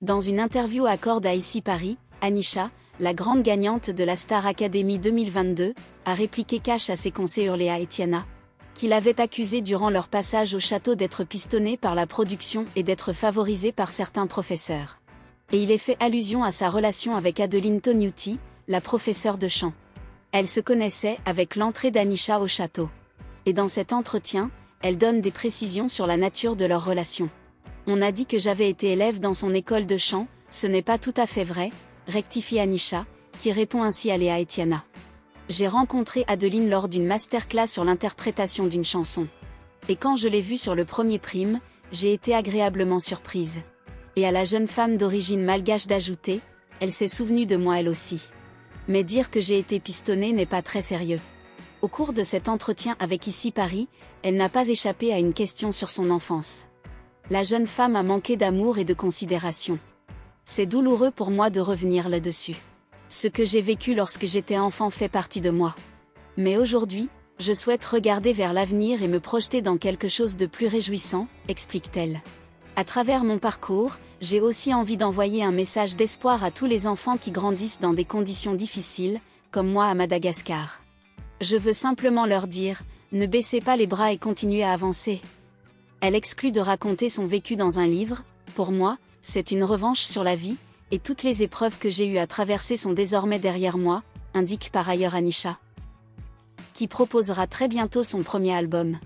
Dans une interview accordée à Ici Paris, Anisha, la grande gagnante de la Star Academy 2022, a répliqué cash à ses conseillers Léa et Tiana, qui l'avaient accusée durant leur passage au château d'être pistonnée par la production et d'être favorisée par certains professeurs. Et il est fait allusion à sa relation avec Adeline Tognuti, la professeure de chant. Elle se connaissait avec l'entrée d'Anisha au château. Et dans cet entretien, elle donne des précisions sur la nature de leur relation. On a dit que j'avais été élève dans son école de chant, ce n'est pas tout à fait vrai, rectifie Anisha, qui répond ainsi à Léa et Tiana. J'ai rencontré Adeline lors d'une masterclass sur l'interprétation d'une chanson. Et quand je l'ai vue sur le premier prime, j'ai été agréablement surprise. Et à la jeune femme d'origine malgache d'ajouter, elle s'est souvenue de moi elle aussi. Mais dire que j'ai été pistonnée n'est pas très sérieux. Au cours de cet entretien avec Ici Paris, elle n'a pas échappé à une question sur son enfance. La jeune femme a manqué d'amour et de considération. C'est douloureux pour moi de revenir là-dessus. Ce que j'ai vécu lorsque j'étais enfant fait partie de moi. Mais aujourd'hui, je souhaite regarder vers l'avenir et me projeter dans quelque chose de plus réjouissant, explique-t-elle. À travers mon parcours, j'ai aussi envie d'envoyer un message d'espoir à tous les enfants qui grandissent dans des conditions difficiles, comme moi à Madagascar. Je veux simplement leur dire, ne baissez pas les bras et continuez à avancer. Elle exclut de raconter son vécu dans un livre. Pour moi, c'est une revanche sur la vie, et toutes les épreuves que j'ai eues à traverser sont désormais derrière moi, indique par ailleurs Anisha, qui proposera très bientôt son premier album.